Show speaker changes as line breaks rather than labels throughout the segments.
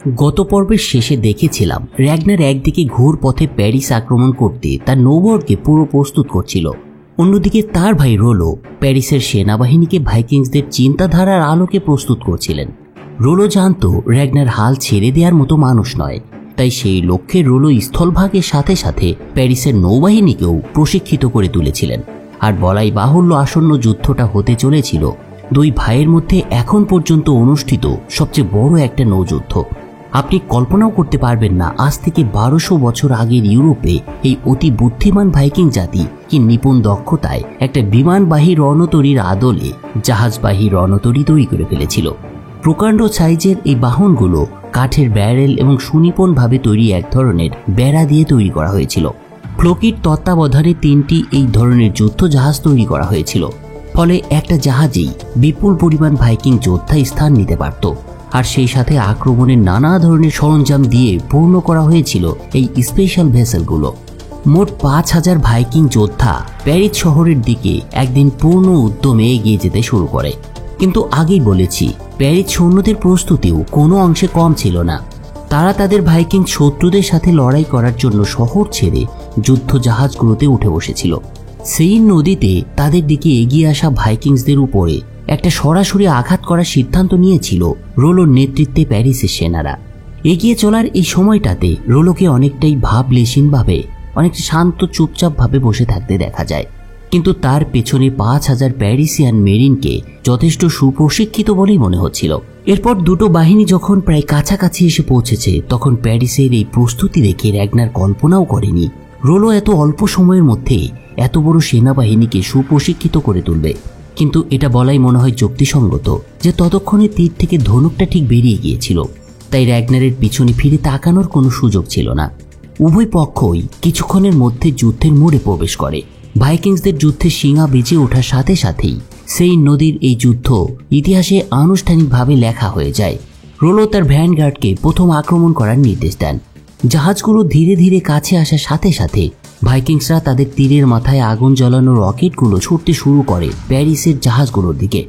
গত পর্বের শেষে দেখেছিলাম র্যাগনার একদিকে ঘোর পথে প্যারিস আক্রমণ করতে তার নৌবহরকে পুরো প্রস্তুত করছিল, অন্যদিকে তার ভাই রোলো প্যারিসের সেনাবাহিনীকে ভাইকিংসদের চিন্তাধারার আলোকে প্রস্তুত করছিলেন। রোলো জানত র্যাগনার হাল ছেড়ে দেওয়ার মতো মানুষ নয়, তাই সেই লক্ষ্যে রোলো স্থলভাগের সাথে সাথে প্যারিসের নৌবাহিনীকেও প্রশিক্ষিত করে তুলেছিলেন। আর বলাই বাহুল্য আসন্ন যুদ্ধটা হতে চলেছিল দুই ভাইয়ের মধ্যে এখন পর্যন্ত অনুষ্ঠিত সবচেয়ে বড় একটা নৌযুদ্ধ। আপনি কল্পনাও করতে পারবেন না আজ থেকে 1200 বছর আগের ইউরোপে এই অতি বুদ্ধিমান ভাইকিং জাতি কি নিপুণ দক্ষতায় একটা বিমানবাহী রণতরীর আদলে জাহাজবাহী রণতরী তৈরি করে ফেলেছিল। প্রকাণ্ড সাইজের এই বাহনগুলো কাঠের ব্যারেল এবং সুনিপুণভাবে তৈরি এক ধরনের বেড়া দিয়ে তৈরি করা হয়েছিল। ফ্লোকির তত্ত্বাবধানে 3টি এই ধরনের যুদ্ধ জাহাজ তৈরি করা হয়েছিল, ফলে একটা জাহাজেই বিপুল পরিমাণ ভাইকিং যোদ্ধা স্থান নিতে পারত। আর সেই সাথে আক্রমণের নানা ধরনের সরঞ্জাম দিয়ে পূর্ণ করা হয়েছিল এই স্পেশাল ভেসেলগুলো। মোট 5000 ভাইকিং যোদ্ধা প্যারিস শহরের দিকে একদিন পূর্ণ উদ্যমে এগিয়ে যেতে শুরু করে। কিন্তু আগেই বলেছি, প্যারিস সৈন্যদের প্রস্তুতিও কোনো অংশে কম ছিল না। তারা তাদের ভাইকিং শত্রুদের সাথে লড়াই করার জন্য শহর ছেড়ে যুদ্ধ জাহাজগুলোতে উঠে বসেছিল। সেই নদীতে তাদের দিকে এগিয়ে আসা ভাইকিংসদের উপরে একটা সরাসরি আঘাত করার সিদ্ধান্ত নিয়েছিল রোলোর নেতৃত্বে প্যারিসের সেনারা। এগিয়ে চলার এই সময়টাতে রোলোকে অনেকটাই ভাবলেশীনভাবে, অনেকটা শান্ত চুপচাপভাবে বসে থাকতে দেখা যায়। কিন্তু তার পেছনে 5000 প্যারিসিয়ান মেরিনকে যথেষ্ট সুপ্রশিক্ষিত বলেই মনে হচ্ছিল। এরপর দুটো বাহিনী যখন প্রায় কাছাকাছি এসে পৌঁছেছে, তখন প্যারিসের এই প্রস্তুতি দেখে র্যাগনার কল্পনাও করেনি রোলো এত অল্প সময়ের মধ্যে এত বড় সেনাবাহিনীকে সুপ্রশিক্ষিত করে তুলবে। কিন্তু এটা বলাই মনে হয় যুক্তিসঙ্গত যে ততক্ষণে তীর থেকে ধনুকটা ঠিক বেরিয়ে গিয়েছিল, তাই র্যাগনারের পিছনে ফিরে তাকানোর কোনো সুযোগ ছিল না। উভয় পক্ষই কিছুক্ষণের মধ্যে যুদ্ধের মোড়ে প্রবেশ করে। ভাইকিংসদের যুদ্ধে শিঙা বেজে ওঠার সাথে সাথেই সেই নদীর এই যুদ্ধ ইতিহাসে আনুষ্ঠানিকভাবে লেখা হয়ে যায়। রোলো তার ভ্যানগার্ডকে প্রথম আক্রমণ করার নির্দেশ দেন। জাহাজগুলো ধীরে ধীরে কাছে আসার সাথে সাথে ভাইকিংসরা তাদের তীরের মাথায় আগুন জ্বালানো রকেটগুলো ছুটতে শুরু করে প্যারিসের জাহাজগুলোর দিকে।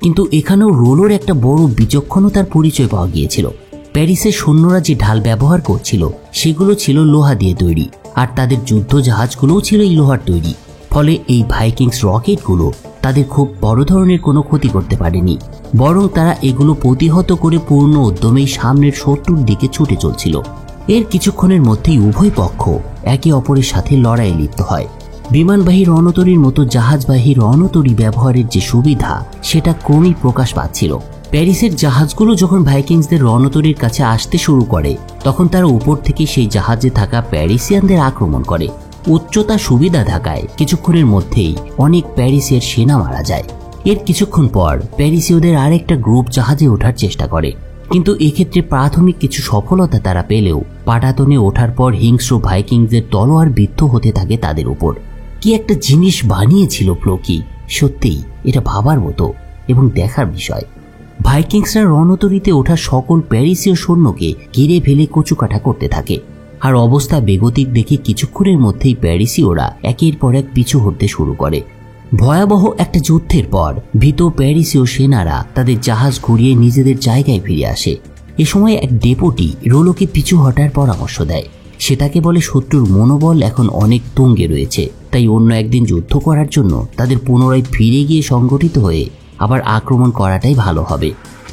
কিন্তু এখানেও রোলোর একটা বড় বিচক্ষণতার পরিচয় পাওয়া গিয়েছিল। প্যারিসের সৈন্যরা যে ঢাল ব্যবহার করছিল সেগুলো ছিল লোহা দিয়ে তৈরি, আর তাদের যুদ্ধ জাহাজগুলোও ছিল এই লোহার তৈরি। ফলে এই ভাইকিংস রকেটগুলো তাদের খুব বড় ধরনের কোনো ক্ষতি করতে পারেনি, বরং তারা এগুলো প্রতিহত করে পূর্ণ উদ্যমেই সামনের শত্রুর দিকে ছুটে চলছিল। এর কিছুক্ষণের মধ্যেই উভয় পক্ষ একে অপরের সাথে লড়াইয়ে লিপ্ত হয়। বিমানবাহী রণতরীর মতো জাহাজবাহী রণতরী ব্যবহারের যে সুবিধা সেটা ক্রমেই প্রকাশ পাচ্ছিল। প্যারিসের জাহাজগুলো যখন ভাইকিংসদের রণতরীর কাছে আসতে শুরু করে, তখন তারা উপর থেকে সেই জাহাজে থাকা প্যারিসিয়ানদের আক্রমণ করে। উচ্চতা সুবিধা থাকায় কিছুক্ষণের মধ্যেই অনেক প্যারিসের সেনা মারা যায়। এর কিছুক্ষণ পর প্যারিসীয়দের আরেকটা গ্রুপ জাহাজে ওঠার চেষ্টা করে, কিন্তু এক্ষেত্রে প্রাথমিক কিছু সফলতা তারা পেলেও পাটাতনে ওঠার পর হিংস্র ভাইকিংসদের তলোয়ার বিদ্ধ হতে থাকে তাদের উপর। কি একটা জিনিস বানিয়েছিল ফ্লোকি, সত্যিই এটা ভাবার মতো এবং দেখার বিষয়। ভাইকিংসরা রণতরীতে ওঠা সকল প্যারিসীয় সৈন্যকে ঘিরে ফেলে কচুকাটা করতে থাকে, আর অবস্থা বেগতিক দেখে কিছুক্ষণের মধ্যেই প্যারিসীয়রা একের পর এক পিছু হটতে শুরু করে। ভয়াবহ একটা যুদ্ধের পর ভীত প্যারিসীয় সেনারা তাদের জাহাজ ঘুরিয়ে নিজেদের জায়গায় ফিরে আসে। এ সময় এক ডেপুটি রোলোকে পিছু হটার পরামর্শ দেয়। সেটাকে বলে শত্রুর মনোবল এখন অনেক তুঙ্গে রয়েছে, তাই অন্য একদিন যুদ্ধ করার জন্য তাদের পুনরায় ফিরে গিয়ে সংগঠিত হয়ে আবার আক্রমণ করাটাই ভালো হবে।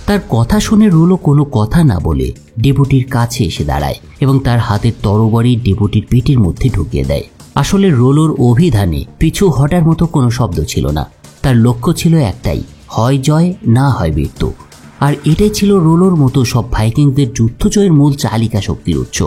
তার কথা শুনে রোলো কোনো কথা না বলে ডেপুটির কাছে এসে দাঁড়ায় এবং তার হাতের তরবারি ডেপুটির পেটের মধ্যে ঢুকিয়ে দেয়। আসলে রোলোর অভিধানে পিছু হটার মতো কোনো শব্দ ছিল না। তার লক্ষ্য ছিল একটাই, হয় জয় না হয় মৃত্যু। আর এটাই ছিল রোলোর মতো সব ভাইকিংসদের যুদ্ধ জয়ের মূল চালিকা শক্তির উৎস।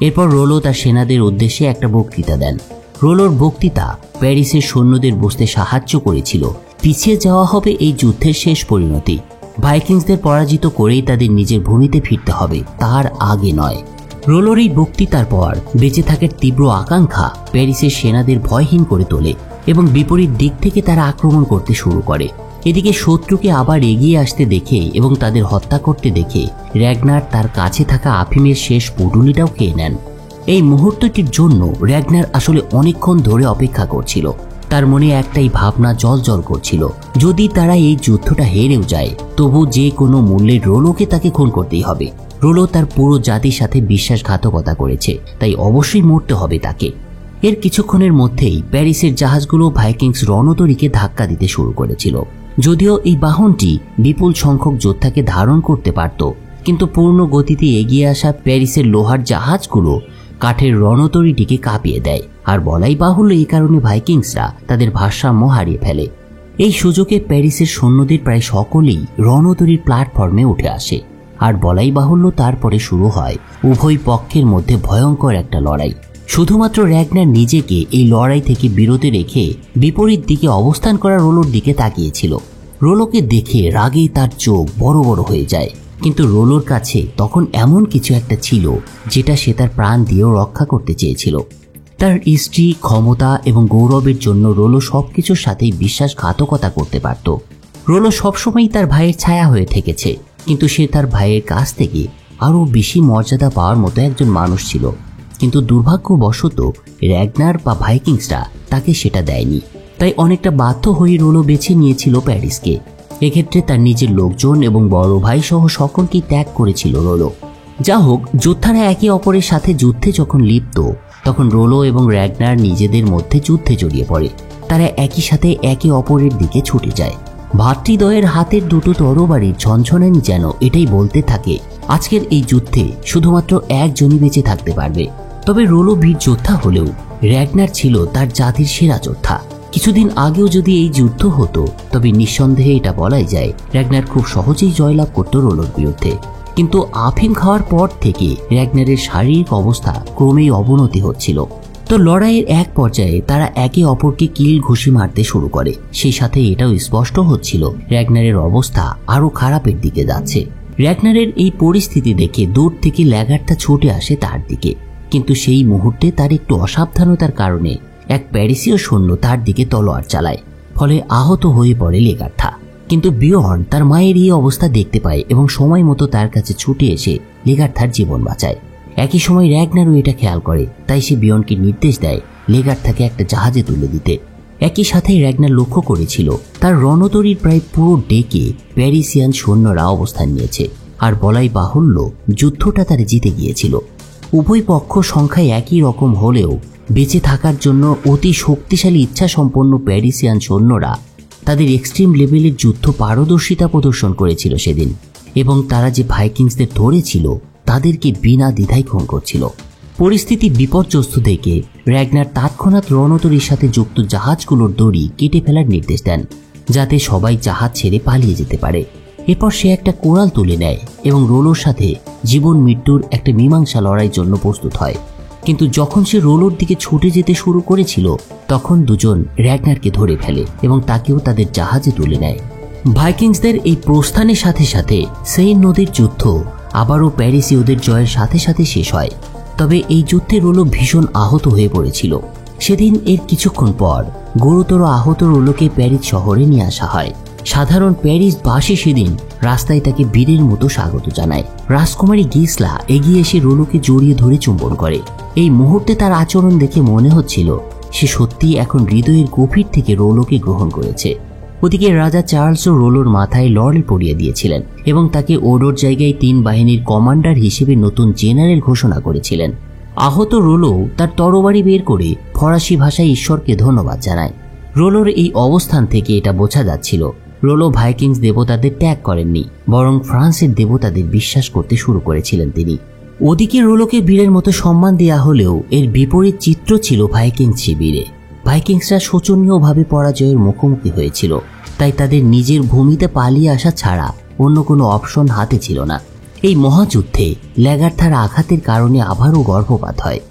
এরপর রোলো তার সেনাদের উদ্দেশ্যে একটা বক্তৃতা দেন। রোলোর বক্তৃতা প্যারিসের সৈন্যদের বুঝতে সাহায্য করেছিল পিছিয়ে যাওয়া হবে এই যুদ্ধের শেষ পরিণতি। ভাইকিংসদের পরাজিত করেই তাদের নিজের ভূমিতে ফিরতে হবে, তার আগে নয়। রোলোর এই বক্তৃতার পর বেঁচে থাকার তীব্র আকাঙ্ক্ষা প্যারিসের সেনাদের ভয়হীন করে তোলে এবং বিপরীত দিক থেকে তারা আক্রমণ করতে শুরু করে। এদিকে শত্রুকে আবার এগিয়ে আসতে দেখে এবং তাদের হত্যা করতে দেখে র্যাগনার তার কাছে থাকা আফিমের শেষ পুটুলিটাও খেয়ে নেন। এই মুহূর্তটির জন্য র্যাগনার আসলে অনেকক্ষণ ধরে অপেক্ষা করছিল। তার মনে একটাই ভাবনা জল করছিল, যদি তারা এই যুদ্ধটা হেরেও যায় তবু যে কোনো মূল্যে রোলোকে তাকে খুন করতেই হবে। রোলো তার পুরো জাতির সাথে বিশ্বাসঘাতকতা করেছে, তাই অবশ্যই মরতে হবে তাকে। এর কিছুক্ষণের মধ্যেই প্যারিসের জাহাজগুলো ভাইকিংস রণতরীকে ধাক্কা দিতে শুরু করেছিল। যদিও এই বাহনটি বিপুল সংখ্যক যোদ্ধাকে ধারণ করতে পারত, কিন্তু পূর্ণ গতিতে এগিয়ে আসা প্যারিসের লোহার জাহাজগুলো কাঠের রণতরীটিকে কাঁপিয়ে দেয়। আর বলাই বাহুল্য এই কারণে ভাইকিংসরা তাদের ভারসাম্য হারিয়ে ফেলে। এই সুযোগে প্যারিসের সৈন্যদের প্রায় সকলেই রণতরীর প্ল্যাটফর্মে উঠে আসে। আর বলাই বাহুল্য তারপরে শুরু হয় উভয় পক্ষের মধ্যে ভয়ঙ্কর একটা লড়াই। শুধুমাত্র র্যাগনার নিজেকে এই লড়াই থেকে বিরত রেখে বিপরীত দিকে অবস্থান করা রোলোর দিকে তাকিয়েছিল। রোলোকে দেখে রাগেই তার চোখ বড় বড় হয়ে যায়, কিন্তু রোলোর কাছে তখন এমন কিছু একটা ছিল যেটা সে তার প্রাণ দিয়েও রক্ষা করতে চেয়েছিল। তার স্ত্রী, ক্ষমতা এবং গৌরবের জন্য রোলো সবকিছুর সাথেই বিশ্বাসঘাতকতা করতে পারত। রোলো সবসময়ই তার ভাইয়ের ছায়া হয়ে থেকেছে, কিন্তু সে তার ভাইয়ের কাছ থেকে আরও বেশি মর্যাদা পাওয়ার মতো একজন মানুষ ছিল। কিন্তু দুর্ভাগ্যবশত র্যাগনার বা ভাইকিংসরা তাকে সেটা দেয়নি। তাই অনেকটা বাধ্য হয়ে রোলো বেছে নিয়েছিল প্যারিসকে। এক্ষেত্রে তার নিজের লোকজন এবং বড় ভাই সহ সকলকেই ত্যাগ করেছিল রোলো। যা হোক, যোদ্ধারা একে অপরের সাথে যুদ্ধে যখন লিপ্ত, তখন রোলো এবং র্যাগনার নিজেদের মধ্যে যুদ্ধে জড়িয়ে পড়ে। তারা একই সাথে একে অপরের দিকে ছুটে যায়। ভাতৃদ্বয়ের হাতের দুটো তরবারির ঝনঝনানি যেন এটাই বলতে থাকে, আজকের এই যুদ্ধে শুধুমাত্র একজনই বেঁচে থাকতে পারবে। তবে রোলো বীর যোদ্ধা হলেও র্যাগনার ছিল তার জাতির সেরা যোদ্ধা। কিছুদিন আগেও যদি এই যুদ্ধ হতো, তবে নিঃসন্দেহে এটা বলাই যায় র্যাগনার খুব সহজেই জয়লাভ করত রোলোর বিরুদ্ধে। কিন্তু আফিম খাওয়ার পর থেকে র্যাগনারের শারীরিক অবস্থা ক্রমেই অবনতি হচ্ছিল। তো লড়াইয়ের এক পর্যায়ে তারা একে অপরকে কিল ঘুষি মারতে শুরু করে। সেই সাথে এটাও স্পষ্ট হচ্ছিল র্যাগনারের অবস্থা আরো খারাপের দিকে যাচ্ছে। র্যাগনারের এই পরিস্থিতি দেখে দূর থেকে ল্যাগারটা ছুটে আসে তার দিকে, কিন্তু সেই মুহূর্তে তার একটু অসাবধানতার কারণে এক প্যারিসীয় সৈন্য তার দিকে তলোয়ার চালায়, ফলে আহত হয়ে পড়ে লেগার্থা। কিন্তু বিয়র্ন তার মায়ের এই অবস্থা দেখতে পায় এবং সময় মতো তার কাছে ছুটে এসে লেগার্থার জীবন বাঁচায়। একই সময় র্যাগনারও এটা খেয়াল করে, তাই সে বিয়র্নকে নির্দেশ দেয় লেগার্থাকে একটা জাহাজে তুলে দিতে। একই সাথে র্যাগনার লক্ষ্য করেছিল তার রণতরীর প্রায় পুরো ডেকে প্যারিসিয়ান সৈন্যরা অবস্থান নিয়েছে। আর বলাই বাহুল্য, যুদ্ধটা তারা জিতে গিয়েছিল। উভয় পক্ষ সংখ্যায় একই রকম হলেও বেঁচে থাকার জন্য অতি শক্তিশালী ইচ্ছা সম্পন্ন প্যারিসিয়ান সৈন্যরা তাদের এক্সট্রিম লেভেলের যুদ্ধ পারদর্শিতা প্রদর্শন করেছিল সেদিন, এবং তারা যে ভাইকিংসদের ধরেছিল তাদেরকে বিনা দ্বিধায় খুন করছিল। পরিস্থিতি বিপর্যস্ত দেখে র্যাগনার তৎক্ষণাৎ রণতরীর সাথে যুক্ত জাহাজগুলোর দড়ি কেটে ফেলার নির্দেশ দেন, যাতে সবাই জাহাজ ছেড়ে পালিয়ে যেতে পারে। এরপর সে একটা কোরাল তুলে নেয় এবং রোলোর সাথে জীবন মৃত্যুর একটা মীমাংসা লড়াইয়ের জন্য প্রস্তুত হয়। কিন্তু যখন সে রোলোর দিকে ছুটে যেতে শুরু করেছিল, তখন দুজন র্যাগনারকে ধরে ফেলে এবং তাকেও তাদের জাহাজে তুলে নেয়। ভাইকিংসদের এই প্রস্থানের সাথে সাথে সেইন নদীর যুদ্ধ আবারও প্যারিসীয়দের জয়ের সাথে সাথে শেষ হয়। তবে এই যুদ্ধে রোলো ভীষণ আহত হয়ে পড়েছিল। সেদিন এর কিছুক্ষণ পর গুরুতর আহত রোলোকে প্যারিস শহরে নিয়ে আসা হয়। সাধারণ প্যারিসবাসী সেদিন রাস্তায় তাকে বীরের মতো স্বাগত জানায়। রাজকুমারী গিসলা এগিয়ে এসে রোলোকে জড়িয়ে ধরে চুম্বন করে। এই মুহূর্তে তার আচরণ দেখে মনে হচ্ছিল সে সত্যিই এখন হৃদয়ের গভীর থেকে রোলোকে গ্রহণ করেছে। ওদিকে রাজা চার্লসও রোলোর মাথায় লরেল পরিয়ে দিয়েছিলেন এবং তাকে ওডোর জায়গায় 3 বাহিনীর কমান্ডার হিসেবে নতুন জেনারেল ঘোষণা করেছিলেন। আহত রোলো তার তরবারি বের করে ফরাসি ভাষায় ঈশ্বরকে ধন্যবাদ জানায়। রোলোর এই অবস্থান থেকে এটা বোঝা যাচ্ছিল রোলো ভাইকিংস দেবতাদের ত্যাগ করেননি, বরং ফ্রান্সের দেবতাদের বিশ্বাস করতে শুরু করেছিলেন তিনি। ওদিকে রোলোকে বীরের মতো সম্মান দেয়া হলেও এর বিপরীত চিত্র ছিল ভাইকিংস শিবিরে। ভাইকিংসরা শোচনীয়ভাবে পরাজয়ের মুখোমুখি হয়েছিল, তাই তাদের নিজের ভূমিতে পালিয়ে আসা ছাড়া অন্য কোনো অপশন হাতে ছিল না। এই মহাযুদ্ধে ল্যাগার্থার আঘাতের কারণে আবারও গর্ভপাত হয়।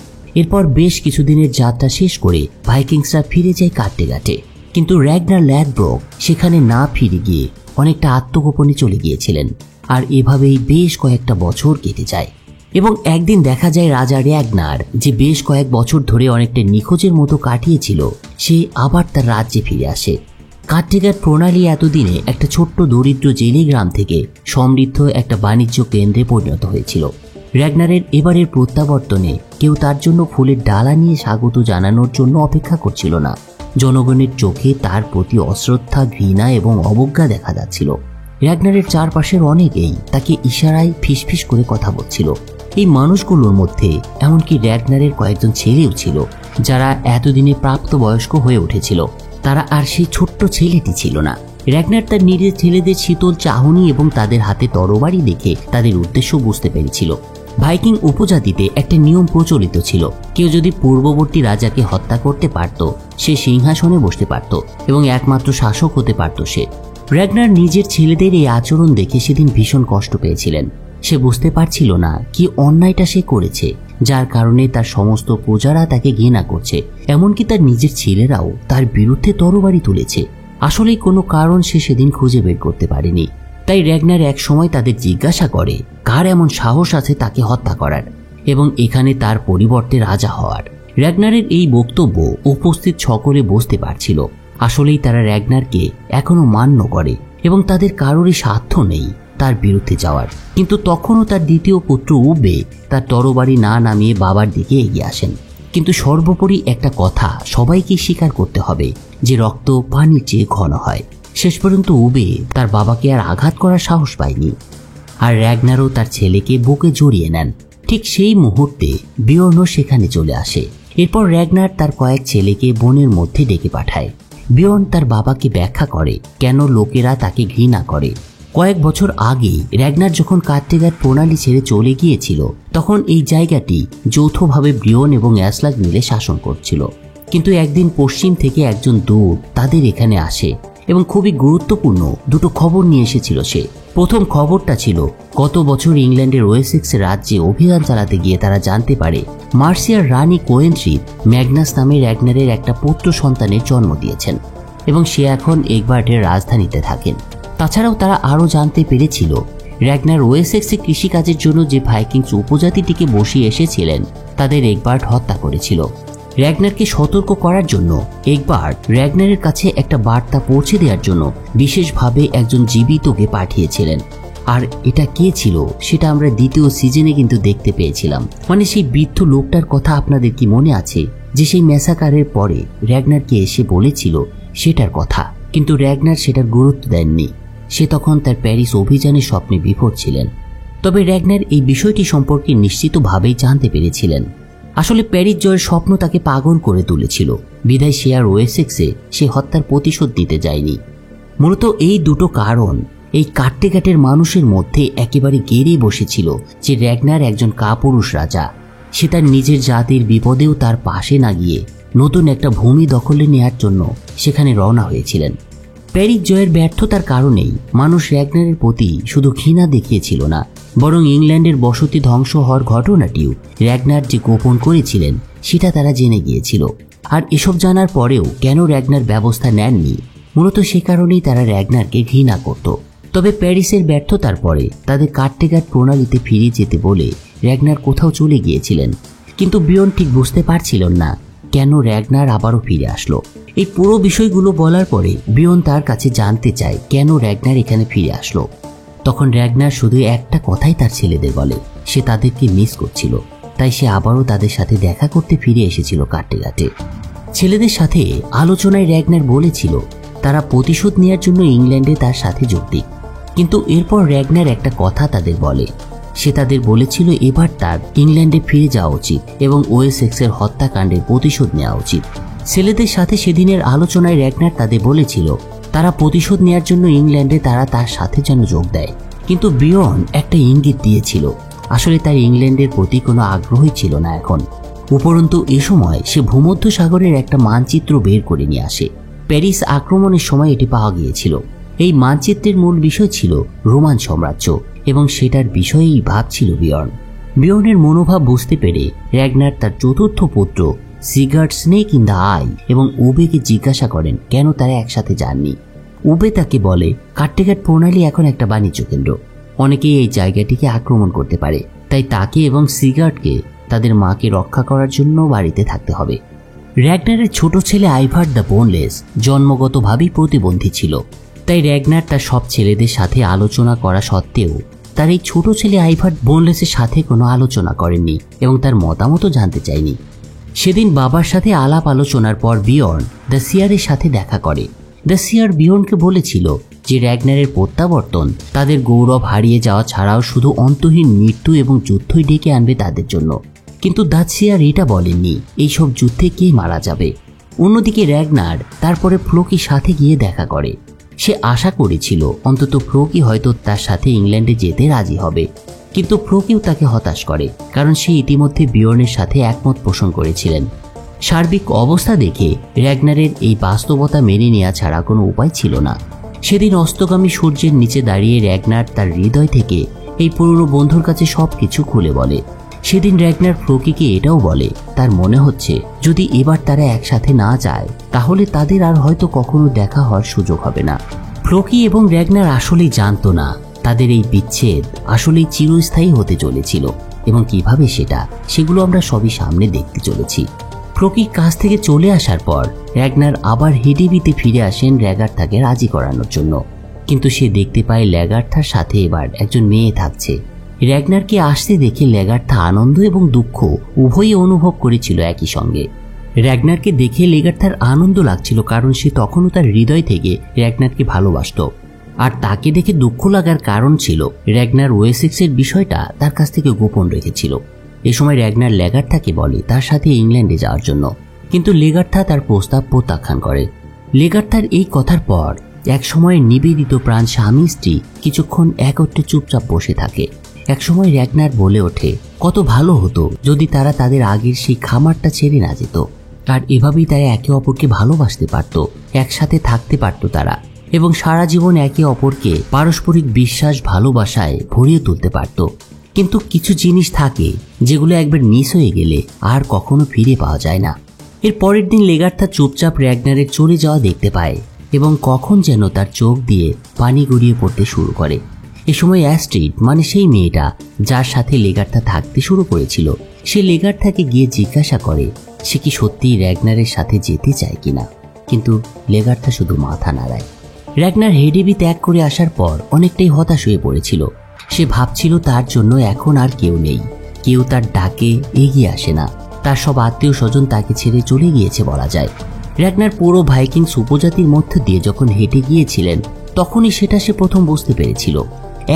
এরপর বেশ কিছুদিনের যাত্রা শেষ করে ভাইকিংসরা ফিরে যায় কাট্টেঘাটে, কিন্তু র্যাগনার ল্যাডব্রোক সেখানে না ফিরে গিয়ে অনেকটা আত্মগোপনে চলে গিয়েছিলেন। আর এভাবেই বেশ কয়েকটা বছর কেটে যায় এবং একদিন দেখা যায় রাজা র্যাগনার, যে বেশ কয়েক বছর ধরে অনেকটা নিখোঁজের মতো কাটিয়েছিল, সে আবার তার রাজ্যে ফিরে আসে। কাট্টেঘাট প্রণালী এতদিনে একটা ছোট্ট দরিদ্র জেলে গ্রাম থেকে সমৃদ্ধ একটা বাণিজ্য কেন্দ্রে পরিণত হয়েছিল। র্যাগনারের এবারের প্রত্যাবর্তনে কেউ তার জন্য ফুলের ডালা নিয়ে স্বাগত জানানোর জন্য অপেক্ষা করছিল না। জনগণের চোখে তার প্রতি অশ্রদ্ধা, ঘৃণা এবং অবজ্ঞা দেখা যাচ্ছিল। র্যাগনারের চারপাশের অনেকেই তাকে ইশারায় ফিসফিস করে কথা বলছিল। এই মানুষগুলোর মধ্যে এমনকি র্যাগনারের কয়েকজন ছেলেও ছিল যারা এতদিনে প্রাপ্তবয়স্ক হয়ে উঠেছিল। তারা আর সেই ছোট্ট ছেলেটি ছিল না। র্যাগনার তার নিজের ছেলেদের শীতল চাহনি এবং তাদের হাতে তরবারি দেখে তাদের উদ্দেশ্য বুঝতে পেরেছিল। ভাইকিং উপজাতিতে একটা নিয়ম প্রচলিত ছিল, কেউ যদি পূর্ববর্তী রাজাকে হত্যা করতে পারত সে সিংহাসনে বসতে পারত এবং একমাত্র শাসক হতে পারত সে। র্যাগনার নিজের ছেলেদের এই আচরণ দেখে সেদিন ভীষণ কষ্ট পেয়েছিলেন। সে বুঝতে পারছিল না কি অন্যায়টা সে করেছে, যার কারণে তার সমস্ত প্রজারা তাকে ঘৃণা করছে, এমনকি তার নিজের ছেলেরাও তার বিরুদ্ধে তরবারি তুলেছে। আসলে কোনো কারণ সে সেদিন খুঁজে বের করতে পারেনি। তাই র্যাগনার এক সময় তাদের জিজ্ঞাসা করে কার এমন সাহস আছে তাকে হত্যা করার এবং এখানে তার পরিবর্তে রাজা হওয়ার। র্যাগনারের এই বক্তব্য উপস্থিত সকলে বুঝতে পারছিল। আসলেই তারা র্যাগনারকে এখনো মান্য করে এবং তাদের কারোরই স্বার্থ নেই তার বিরুদ্ধে যাওয়ার। কিন্তু তখনও তার দ্বিতীয় পুত্র উবে তার তরবারি না নামিয়ে বাবার দিকে এগিয়ে আসেন। কিন্তু সর্বোপরি একটা কথা সবাইকে স্বীকার করতে হবে যে রক্ত পানির চেয়ে ঘন হয়। শেষ পর্যন্ত উবে তার বাবাকে আর আঘাত করার সাহস পায়নি, আর র্যাগনারও তার ছেলেকে বুকে জড়িয়ে নেন। ঠিক সেই মুহূর্তে বিয়র্ন সেখানে চলে আসে। এরপর র্যাগনার তার কয়েক ছেলেকে বনের মধ্যে ডেকে পাঠায়। বিয়র্ন তার বাবাকে ব্যাখ্যা করে কেন লোকেরা তাকে ঘৃণা করে। কয়েক বছর আগে র্যাগনার যখন কার্টেগার প্রণালী ছেড়ে চলে গিয়েছিল তখন এই জায়গাটি যৌথভাবে ব্রিয়ন এবং অ্যাসলাগ মিলে শাসন করছিল। কিন্তু একদিন পশ্চিম থেকে একজন দূত তাদের এখানে আসে এবং খুবই গুরুত্বপূর্ণ দুটো খবর নিয়ে এসেছিল সে। প্রথম খবরটা ছিল গত বছর ইংল্যান্ডের ওয়েসেক্স রাজ্যে অভিযান চালাতে গিয়ে তারা জানতে পারে মার্সিয়ার রানী কোয়েন্ট্রিপ ম্যাগনাস নামে র্যাগনারের একটা পুত্র সন্তানের জন্ম দিয়েছেন এবং সে এখন এগবার্টের রাজধানীতে থাকেন। তাছাড়াও তারা আরও জানতে পেরেছিল র্যাগনার ওয়েসেক্সে কৃষিকাজের জন্য যে ভাইকিংস উপজাতিটিকে বসিয়ে এসেছিলেন তাদের এগবার্ট হত্যা করেছিল। র্যাগনারকে সতর্ক করার জন্য এগবার্ট র্যাগনারের কাছে একটা বার্তা পৌঁছে দেওয়ার জন্য বিশেষভাবে একজন জীবিতকে পাঠিয়েছিলেন। আর এটা কে ছিল সেটা আমরা দ্বিতীয় সিজনে কিন্তু দেখতে পেয়েছিলাম। মানে সেই বৃদ্ধ লোকটার কথা আপনাদের কি মনে আছে যে সেই ম্যাসাকারের পরে র্যাগনারকে এসে বলেছিল সেটার কথা, কিন্তু র্যাগনার সেটার গুরুত্ব দেননি। সে তখন তার প্যারিস অভিযানের স্বপ্নে বিভোর ছিলেন। তবে র্যাগনার এই বিষয়টি সম্পর্কে নিশ্চিতভাবেই জানতে পেরেছিলেন। আসলে প্যারিস জয়ের স্বপ্ন তাকে পাগল করে তুলেছিল, বিধায় সে আর ওয়েসেক্সে সে হত্যার প্রতিশোধ দিতে যায়নি। মূলত এই দুটো কারণ এই কাট্টেঘাটের মানুষের মধ্যে একেবারে গেড়ে বসেছিল যে র্যাগনার একজন কাপুরুষ রাজা। সে তার নিজের জাতির বিপদেও তার পাশে না গিয়ে নতুন একটা ভূমি দখলে নেওয়ার জন্য সেখানে রওনা হয়েছিলেন। প্যারিস জয়ের ব্যর্থতার কারণেই মানুষ র্যাগনারের প্রতি শুধু ঘৃণা দেখিয়েছিল না, বরং ইংল্যান্ডের বসতি ধ্বংস হওয়ার ঘটনাটিও র্যাগনার যে গোপন করেছিলেন সেটা তারা জেনে গিয়েছিল। আর এসব জানার পরেও কেন র্যাগনার ব্যবস্থা নেননি, মূলত সে কারণেই তারা র্যাগনারকে ঘৃণা করত। তবে প্যারিসের ব্যর্থতার পরে তাদের কার্টেগার প্রণালীতে ফিরে যেতে বলে র্যাগনার কোথাও চলে গিয়েছিলেন, কিন্তু বিয়ন ঠিক বুঝতে পারছিলেন না কেন র্যাগনার আবারও ফিরে আসলো। এই পুরো বিষয়গুলো বলার পরে বিয়ন তার কাছে জানতে চায় কেন র্যাগনার এখানে ফিরে আসলো। তখন র্যাগনার শুধু একটা কথাই তার ছেলেদের বলে, সে তাদেরকে মিস করছিল, তাই সে আবারও তাদের সাথে দেখা করতে ফিরে এসেছিল কার্টেঘাটে। ছেলেদের সাথে আলোচনায় র্যাগনার বলেছিল তারা প্রতিশোধ নেওয়ার জন্য ইংল্যান্ডে তার সাথে যোগ দিক। কিন্তু এরপর র্যাগনার একটা কথা তাদের বলে, সে তাদের বলেছিল এবার তার ইংল্যান্ডে ফিরে যাওয়া উচিত এবং ওয়েসেক্সের হত্যাকাণ্ডের প্রতিশোধ নেওয়া উচিত। ছেলেদের সাথে সেদিনের আলোচনায় র্যাগনার তাদের বলেছিল তারা প্রতিশোধ নেওয়ার জন্য ইংল্যান্ডে তারা তার সাথে যেন যোগ দেয়। কিন্তু বিয়ন একটা ইঙ্গিত দিয়েছিল আসলে তার ইংল্যান্ডের প্রতি কোনো আগ্রহই ছিল না এখন। উপরন্তু এ সময় সে ভূমধ্য সাগরের একটা মানচিত্র বের করে নিয়ে আসে। প্যারিস আক্রমণের সময় এটি পাওয়া গিয়েছিল। এই মানচিত্রের মূল বিষয় ছিল রোমান সাম্রাজ্য এবং সেটার বিষয়েই ভাবছিল বিয়র্ন। বিয়র্নের মনোভাব বুঝতে পেরে র্যাগনার তার চতুর্থ পুত্র সিগার্ড স্নেক ইন দ্য আই এবং উবেকে জিজ্ঞাসা করেন কেন তারা একসাথে যাননি। উবে তাকে বলে কার্টেঘাট প্রণালী এখন একটা বাণিজ্য কেন্দ্র, অনেকেই এই জায়গাটিকে আক্রমণ করতে পারে, তাই তাকে এবং সিগার্ডকে তাদের মাকে রক্ষা করার জন্য বাড়িতে থাকতে হবে। র্যাগনারের ছোট ছেলে আইভার দ্য বোনলেস জন্মগতভাবেই প্রতিবন্ধী ছিল, তাই র্যাগনার তার সব ছেলেদের সাথে আলোচনা করা সত্ত্বেও তার এই ছোট ছেলে আইভার বোনলেসের সাথে কোনো আলোচনা করেননি এবং তার মতামতও জানতে চায়নি। সেদিন বাবার সাথে আলাপ আলোচনার পর বিয়র্ন দ্য সিয়ারের সাথে দেখা করে। দ্য সিয়ার বিয়র্নকে বলেছিল যে র্যাগনারের প্রত্যাবর্তন তাদের গৌরব হারিয়ে যাওয়া ছাড়াও শুধু অন্তহীন মৃত্যু এবং যুদ্ধই ডেকে আনবে তাদের জন্য। কিন্তু দাৎসিয়ার এটা বলেননি এইসব যুদ্ধে কে মারা যাবে। অন্যদিকে র্যাগনার তারপরে ফ্লোকির সাথে গিয়ে দেখা করে। সে আশা করেছিল অন্তত ফ্লোকি হয়তো তার সাথে ইংল্যান্ডে যেতে রাজি হবে, কিন্তু ফ্লোকিও তাকে হতাশ করে, কারণ সে ইতিমধ্যে বিয়র্নের সাথে একমত পোষণ করেছিলেন। সার্বিক অবস্থা দেখে র্যাগনারের এই বাস্তবতা মেনে নেওয়া ছাড়া কোনো উপায় ছিল না। সেদিন অস্তগামী সূর্যের নিচে দাঁড়িয়ে র্যাগনার তার হৃদয় থেকে এই পুরনো বন্ধুর কাছে সবকিছু খুলে বলে। সেদিন র্যাগনার ফ্লোকিকে এটাও বলে তার মনে হচ্ছে যদি এবার তারা একসাথে না যায় তাহলে তাদের আর হয়তো কখনো দেখা হওয়ার সুযোগ হবে না। ফ্লোকি এবং র্যাগনার আসলেই জানতো না তাদের এই বিচ্ছেদ আসলেই চিরস্থায়ী হতে চলেছিল, এবং কিভাবে সেগুলো আমরা সবই সামনে দেখতে চলেছি। ফ্লোকির কাছ থেকে চলে আসার পর র্যাগনার আবার হেডিবিতে ফিরে আসেন র্যাগার্থাকে রাজি করানোর জন্য, কিন্তু সে দেখতে পায় ল্যাগার্থার সাথে এবার একজন মেয়ে থাকছে। র্যাগনারকে আসতে দেখে ল্যাগার্থা আনন্দ এবং দুঃখ উভয়ই অনুভব করেছিল একই সঙ্গে। র্যাগনারকে দেখে ল্যাগার্থার আনন্দ লাগছিল, কারণ সে তখনও তার হৃদয় থেকে র্যাগনারকে ভালোবাসত। আর তাকে দেখে দুঃখ লাগার কারণ ছিল র্যাগনার ওয়েসেক্সের বিষয়টা তার কাছ থেকে গোপন রেখেছিল। এ সময় র্যাগনার ল্যাগার্থাকে বলে তার সাথে ইংল্যান্ডে যাওয়ার জন্য, কিন্তু ল্যাগার্থা তার প্রস্তাব প্রত্যাখ্যান করে। ল্যাগার্থার এই কথার পর এক সময় নিবেদিত প্রাণ স্বামী স্ত্রী কিছুক্ষণ একত্রে চুপচাপ বসে থাকে। একসময় র্যাগনার বলে ওঠে কত ভালো হতো যদি তারা তাদের আগের সেই খামারটা ছেড়ে না যেত, আর এভাবেই তারা একে অপরকে ভালোবাসতে পারত, একসাথে থাকতে পারত তারা, এবং সারা জীবন একে অপরকে পারস্পরিক বিশ্বাস ভালোবাসায় ভরিয়ে তুলতে পারত। কিন্তু কিছু জিনিস থাকে যেগুলো একবার মিস হয়ে গেলে আর কখনো ফিরে পাওয়া যায় না। এর পরের দিন ল্যাগার্থা চুপচাপ র্যাগনারের চলে যাওয়া দেখতে পায়, এবং কখন যেন তার চোখ দিয়ে পানি গড়িয়ে পড়তে শুরু করে। এ সময় অ্যাস্ট্রিড মানে সেই মেয়েটা যার সাথে ল্যাগার্থা থাকতে শুরু করেছিল, সে ল্যাগার্থাকে গিয়ে জিজ্ঞাসা করে সে কি সত্যিই র্যাগনারের সাথে যেতে চায় কিনা, কিন্তু ল্যাগার্থা শুধু মাথা নাড়ায়। র্যাগনার হেডেবি ত্যাগ করে আসার পর অনেকটাই হতাশ হয়ে পড়েছিল। সে ভাবছিল তার জন্য এখন আর কেউ নেই, কেউ তার ডাকে এগিয়ে আসে না, তার সব আত্মীয় স্বজন তাকে ছেড়ে চলে গিয়েছে বলা যায়। র্যাগনার পুরো ভাইকিংস উপজাতির মধ্য দিয়ে যখন হেঁটে গিয়েছিলেন তখনই সেটা সে প্রথম বুঝতে পেরেছিল।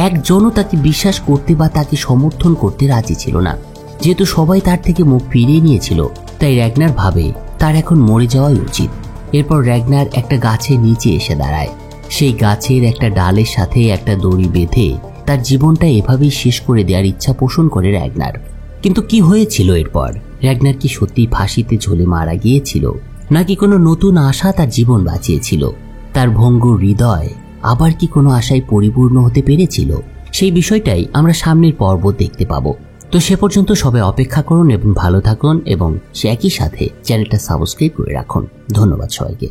একজনও তাকে বিশ্বাস করতে বা তাকে সমর্থন করতে রাজি ছিল না। যেহেতু সবাই তার থেকে মুখ ফিরিয়ে নিয়েছিল, তাই র্যাগনার ভাবে তার এখন মরে যাওয়াই উচিত। এরপর র্যাগনার একটা গাছের নিচে এসে দাঁড়ায়। সেই গাছের একটা ডালের সাথে একটা দড়ি বেঁধে তার জীবনটা এভাবেই শেষ করে দেওয়ার ইচ্ছা পোষণ করে র্যাগনার। কিন্তু কি হয়েছিল এরপর? র্যাগনার কি সত্যি ফাঁসিতে ঝুলে মারা গিয়েছিল, নাকি কোনো নতুন আশা তার জীবন বাঁচিয়েছিল? তার ভঙ্গুর হৃদয় আবার কি কোনো আশায় পরিপূর্ণ হতে পেরেছিল? সেই বিষয়টাই আমরা সামনের পর্ব দেখতে পাবো। তো সে পর্যন্ত সবাই অপেক্ষা করুন এবং ভালো থাকুন, এবং সে একই সাথে চ্যানেলটা সাবস্ক্রাইব করে রাখুন। ধন্যবাদ সবাইকে।